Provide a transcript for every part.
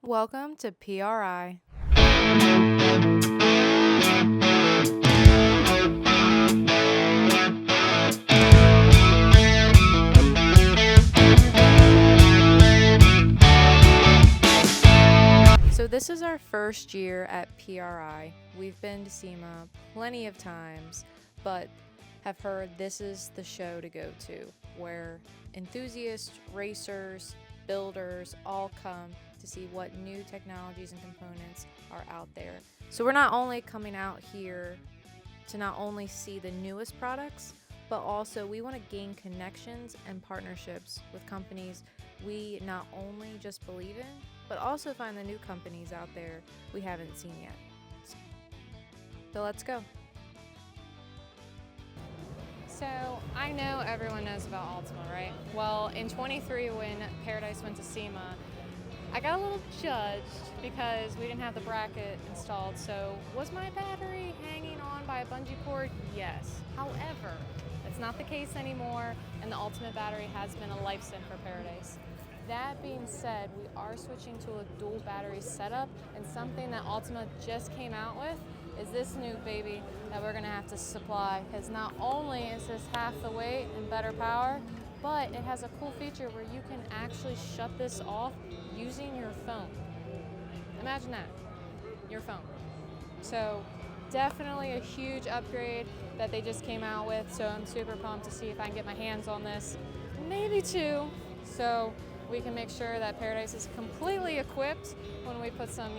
Welcome to PRI. So this is our first year at PRI. We've been to SEMA plenty of times, but have heard this is the show to go to, where enthusiasts, racers, builders all come to see what new technologies and components are out there. So we're not only coming out here to not only see the newest products, but also we want to gain connections and partnerships with companies we not only just believe in, but also find the new companies out there we haven't seen yet. So let's go. So I know everyone knows about Optima, right? Well, in 23 when Paradise went to SEMA, I got a little judged because we didn't have the bracket installed. So was my battery hanging on by a bungee cord? Yes. However, that's not the case anymore, and the Ultimate battery has been a lifesaver for Paradise. That being said, we are switching to a dual battery setup, and something that Optima just came out with is this new baby that we're gonna have to supply, because not only is this half the weight and better power, but it has a cool feature where you can actually shut this off using your phone. Imagine that, your phone. So definitely a huge upgrade that they just came out with, so I'm super pumped to see if I can get my hands on this, maybe two, so we can make sure that Paradise is completely equipped when we put some,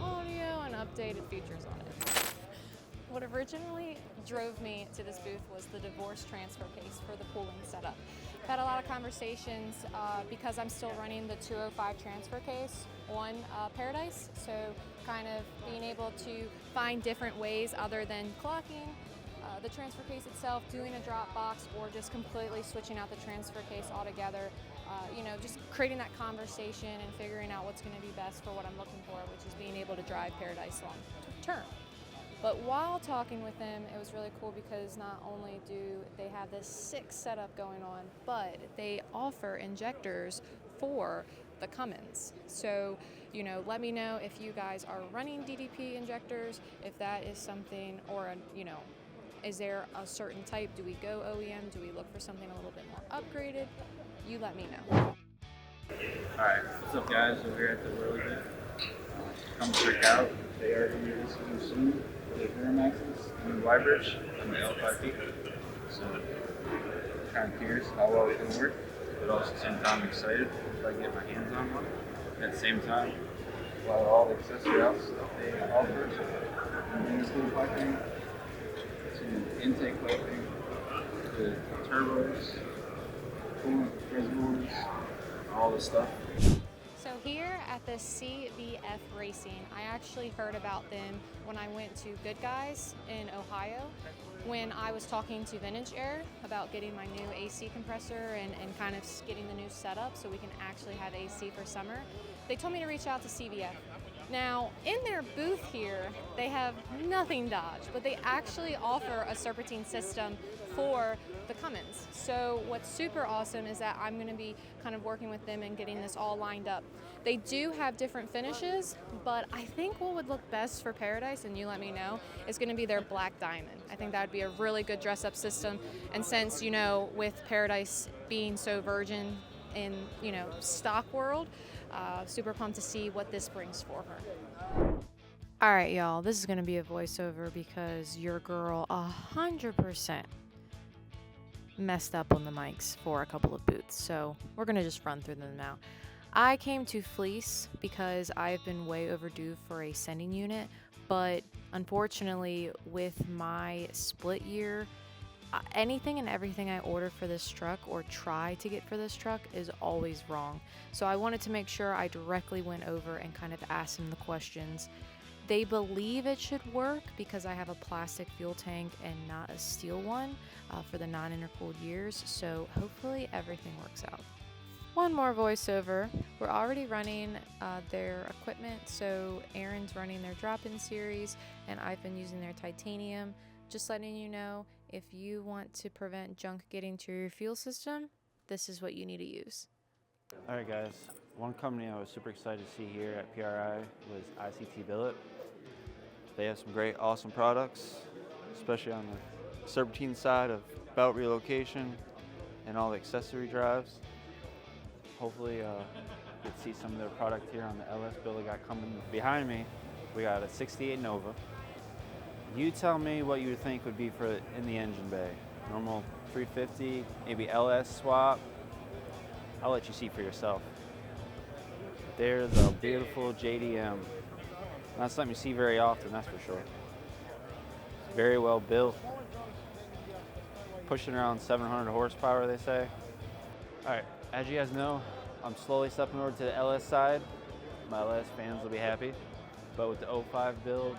audio and updated features on it. What originally drove me to this booth was the divorce transfer case for the pooling setup. I've had a lot of conversations because I'm still running the 205 transfer case on Paradise, so kind of being able to find different ways other than clocking the transfer case itself, doing a drop box, or just completely switching out the transfer case altogether. Just creating that conversation and figuring out what's going to be best for what I'm looking for, which is being able to drive Paradise long term. But while talking with them, it was really cool because not only do they have this sick setup going on, but they offer injectors for the Cummins. So, let me know if you guys are running DDP injectors, if that is something, or, is there a certain type? Do we go OEM? Do we look for something a little bit more upgraded? You let me know. Alright, what's up guys? We're here at the Wehrli. Come check out. They are going to be releasing soon the Duramaxes and the Y-Bridge and the L5P. So, kind of curious how well it's going to work, but also at the same time excited if I can get my hands on one. At the same time, while all the accessory outs that they offer, from windscreen piping to intake piping to turbos, coolant reservoirs, all this stuff. So here at the CVF Racing, I actually heard about them when I went to Good Guys in Ohio, when I was talking to Vintage Air about getting my new AC compressor and kind of getting the new setup so we can actually have AC for summer. They told me to reach out to CVF. Now, in their booth here, they have nothing Dodge, but they actually offer a serpentine system for the Cummins. So what's super awesome is that I'm going to be kind of working with them and getting this all lined up. They do have different finishes, but I think what would look best for Paradise, and you let me know, is going to be their black diamond. I think that would be a really good dress-up system, and since, with Paradise being so virgin in, stock world, super pumped to see what this brings for her. All right, y'all, this is going to be a voiceover because your girl 100% messed up on the mics for a couple of booths, so we're going to just run through them now. I came to Fleece because I've been way overdue for a sending unit, but unfortunately with my split year, anything and everything I order for this truck or try to get for this truck is always wrong. So I wanted to make sure I directly went over and kind of asked them the questions. They believe it should work because I have a plastic fuel tank and not a steel one for the non-intercooled years, so hopefully everything works out. One more voiceover. We're already running their equipment, so Aaron's running their drop-in series and I've been using their titanium. Just letting you know, if you want to prevent junk getting to your fuel system, this is what you need to use. Alright guys, One company I was super excited to see here at PRI was ICT Billet. They have some great, awesome products, especially on the serpentine side of belt relocation and all the accessory drives. Hopefully, get to see some of their product here on the LS build they got coming behind me. We got a 68 Nova. You tell me what you would think would be for in the engine bay. Normal 350, maybe LS swap. I'll let you see for yourself. There's a beautiful JDM. Not something you see very often, that's for sure. It's very well built. Pushing around 700 horsepower, they say. All right, as you guys know, I'm slowly stepping over to the LS side. My LS fans will be happy. But with the 05 build,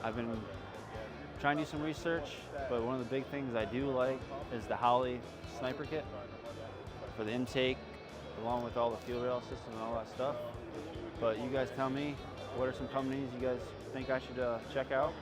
I've been trying to do some research, but one of the big things I do like is the Holley sniper kit for the intake, along with all the fuel rail system and all that stuff. But you guys tell me, what are some companies you guys think I should check out?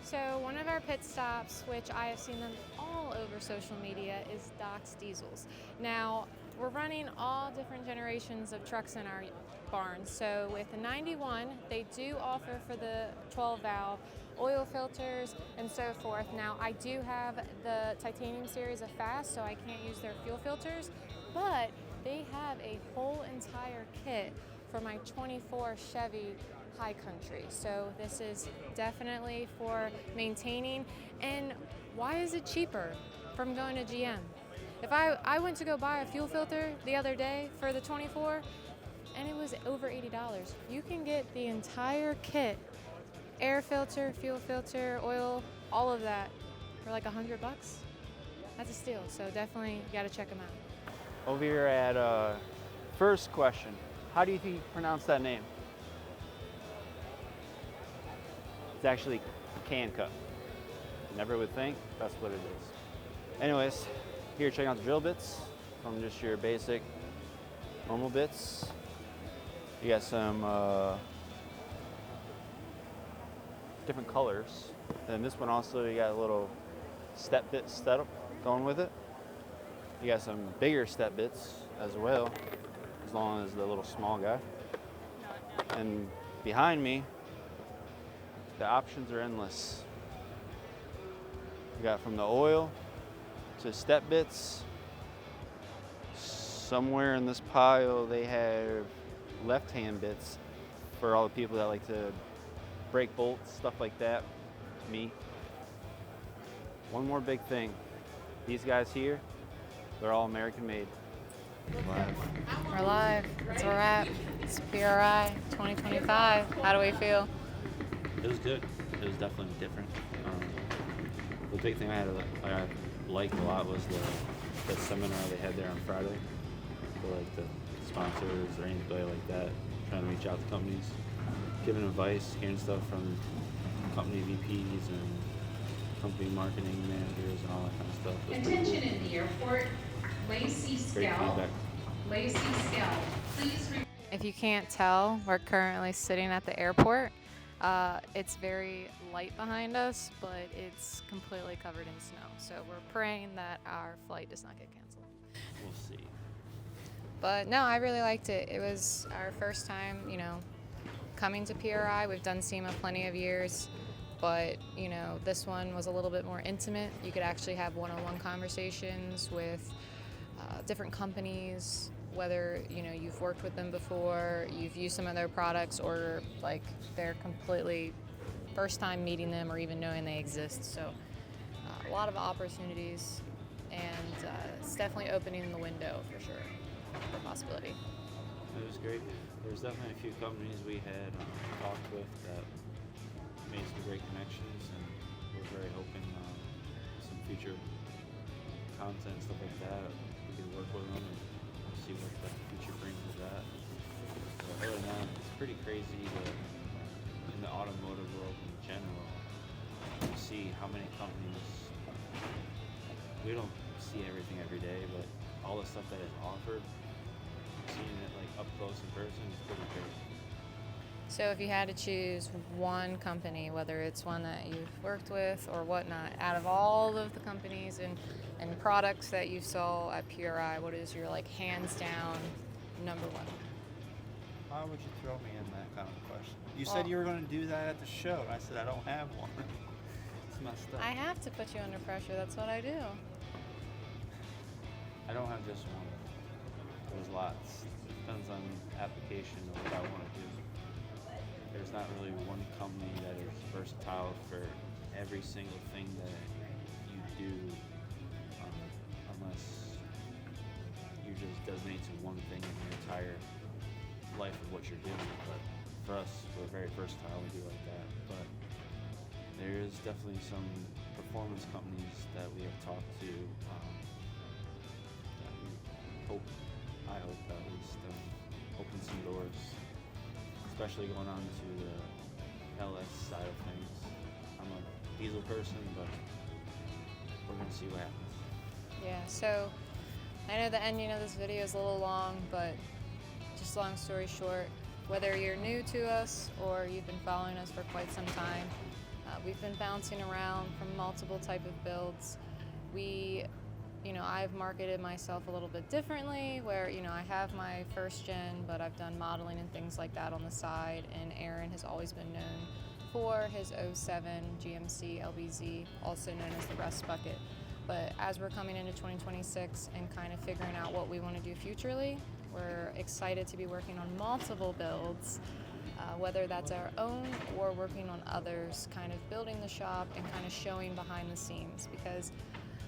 So one of our pit stops, which I have seen them all over social media, is Doc's Diesels. Now, we're running all different generations of trucks in our barns. So with the 91, they do offer for the 12 valve oil filters and so forth. Now, I do have the titanium series of FASS, so I can't use their fuel filters, but they have a whole entire kit for my 24 Chevy High Country. So this is definitely for maintaining. And why is it cheaper from going to GM? If I went to go buy a fuel filter the other day for the 24, and it was over $80. You can get the entire kit, air filter, fuel filter, oil, all of that for like $100. That's a steal. So definitely you gotta check them out. Over here at first question, how do you think you pronounce that name? It's actually KnKut. Never would think, that's what it is. Anyways, here checking out the drill bits from just your basic normal bits. You got some different colors. And this one also, you got a little step bit setup going with it. You got some bigger step bits as well, as long as the little small guy. And behind me, the options are endless. You got from the oil to step bits. Somewhere in this pile they have left-hand bits for all the people that like to break bolts, stuff like that. Me. One more big thing. These guys here, they're all American made. Live. We're live. It's a wrap. It's PRI 2025. How do we feel? It was good. It was definitely different. The big thing I liked a lot was the seminar they had there on Friday for like the sponsors or anybody like that, trying to reach out to companies, giving advice, hearing stuff from company VPs and company marketing managers and all that kind of stuff. Attention cool. In the airport, Lacey Scout. Lacey Scout, please. If you can't tell, we're currently sitting at the airport. It's very light behind us, but it's completely covered in snow. So we're praying that our flight does not get canceled. We'll see. But no, I really liked it. It was our first time, coming to PRI. We've done SEMA plenty of years, but, this one was a little bit more intimate. You could actually have one-on-one conversations with different companies, whether you've worked with them before, you've used some of their products, or like they're completely first time meeting them or even knowing they exist. So a lot of opportunities, and it's definitely opening the window for sure for possibility. It was great. There's definitely a few companies we had talked with that made some great connections, and we're very hoping some future content, stuff like that, we could work with them and see what the future brings with that. But other than that, it's pretty crazy in the automotive world in general, you see how many companies, we don't see everything every day, but all the stuff that is offered, seeing it like up close in person is pretty crazy. So if you had to choose one company, whether it's one that you've worked with or whatnot, out of all of the companies and products that you saw at PRI, what is your hands down number one. Why would you throw me in that kind of question? You said you were going to do that at the show. I said I don't have one. It's messed up. I have to put you under pressure. That's what I do. I don't have just one. There's lots. Depends on application of what I want to do. There's not really one company that is versatile for every single thing that you do, unless you just designate to one thing in your entire life of what you're doing. But for us, we're very versatile. We do like that. But there's definitely some performance companies that we have talked to. That we hope, I hope at least, open some doors, especially going on to the LS side of things. I'm a diesel person, but we're gonna see what happens. Yeah, so I know the ending of this video is a little long, but just long story short, whether you're new to us or you've been following us for quite some time, we've been bouncing around from multiple type of builds. I've marketed myself a little bit differently where, I have my first gen, but I've done modeling and things like that on the side, and Aaron has always been known for his 07 GMC LBZ, also known as the Rust Bucket. But as we're coming into 2026 and kind of figuring out what we want to do futurely, we're excited to be working on multiple builds, whether that's our own or working on others, kind of building the shop and kind of showing behind the scenes. Because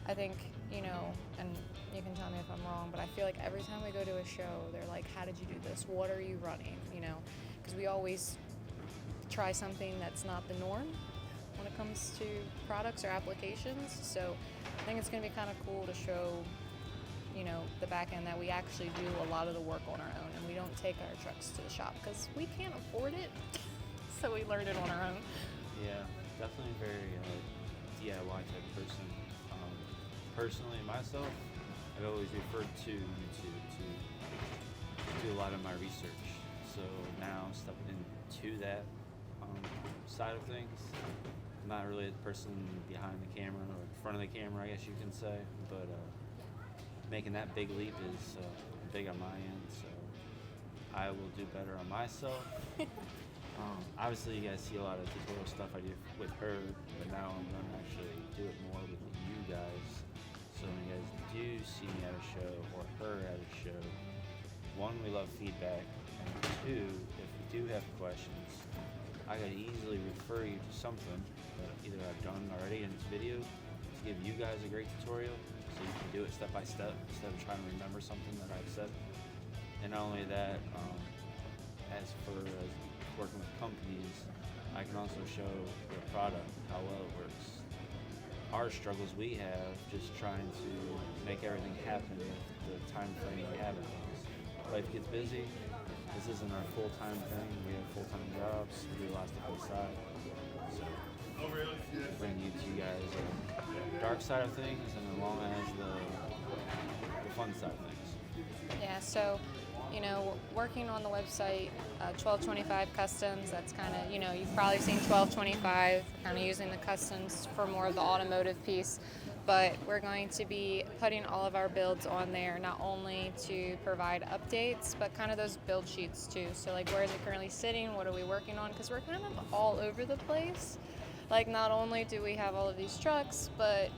I think, and you can tell me if I'm wrong, but I feel like every time we go to a show, they're like, how did you do this? What are you running? Because we always try something that's not the norm when it comes to products or applications. So I think it's going to be kind of cool to show, the back end that we actually do a lot of the work on our own, and we don't take our trucks to the shop because we can't afford it. So we learned it on our own. Yeah, definitely a very DIY type person. Personally, myself, I've always referred to YouTube to do a lot of my research. So now stepping into that side of things, I'm not really the person behind the camera or in front of the camera, I guess you can say, but making that big leap is big on my end, so I will do better on myself. Obviously, you guys see a lot of tutorial stuff I do with her, but now I'm going to actually do it more with you guys. So when you guys do see me at a show or her at a show, one, we love feedback, and two, if you do have questions, I could easily refer you to something that either I've done already in this video to give you guys a great tutorial so you can do it step by step instead of trying to remember something that I've said. And not only that, as working with companies, I can also show the product, how well it works. Our struggles we have just trying to make everything happen with the time frame we have. Life gets busy. This isn't our full-time thing. We have full-time jobs. We do lots of stuff aside. So bring you guys the dark side of things and along as the fun side of things. Yeah, so, working on the website, 1225 Customs, that's kind of, you've probably seen 1225, kind of using the customs for more of the automotive piece. But we're going to be putting all of our builds on there, not only to provide updates, but kind of those build sheets too. So like, where is it currently sitting? What are we working on? Because we're kind of all over the place. Like, not only do we have all of these trucks, but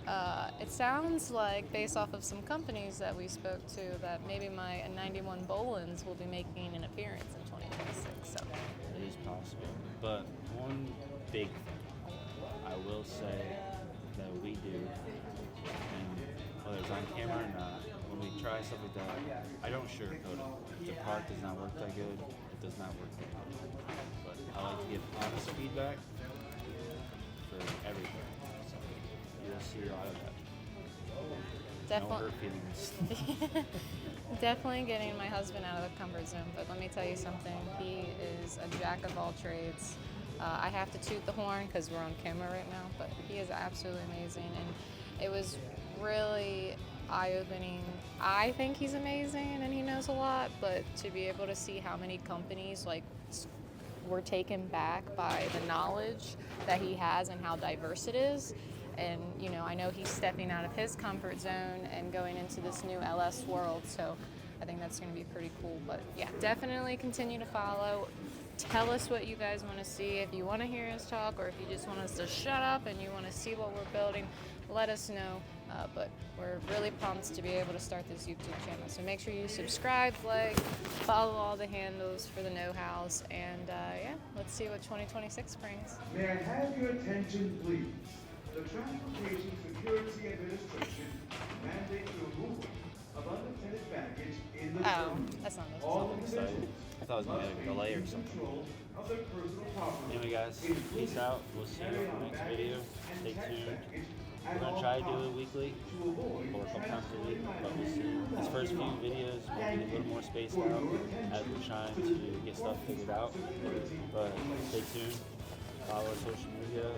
it sounds like, based off of some companies that we spoke to, that maybe my 91 Bolins will be making an appearance in 2026. So it is possible. But one big thing I will say that we do, and whether it's on camera or not, when we try stuff like that, I don't sugarcoat it. If the product does not work that good, it does not work that good. But I like to give honest feedback for everything. So you'll see a lot of that. No hurt feelings. Definitely getting my husband out of the comfort zone, but let me tell you something. He is a jack of all trades. I have to toot the horn because we're on camera right now, but he is absolutely amazing, and it was really eye-opening. I think he's amazing and he knows a lot, but to be able to see how many companies were taken back by the knowledge that he has and how diverse it is. And I know he's stepping out of his comfort zone and going into this new LS world, so I think that's going to be pretty cool. But yeah, definitely continue to follow. Tell us what you guys want to see. If you want to hear us talk, or if you just want us to shut up and you want to see what we're building, let us know. But we're really pumped to be able to start this YouTube channel. So make sure you subscribe, like, follow all the handles for the know-hows, and yeah, let's see what 2026 brings. May I have your attention, please? The Transportation Security Administration mandates the removal of unattended baggage in the terminal. That's not this. All individuals I thought it was going to be a delay or maintain something. control of their personal property. Anyway, guys, peace out. We'll see you in the next video. Stay tuned. We're going to try to do it weekly or a couple times a week, but we'll see. These first few videos will be a little more spaced out as we're trying to get stuff figured out. But stay tuned. Follow our social media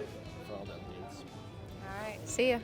for all the updates. All right, see ya.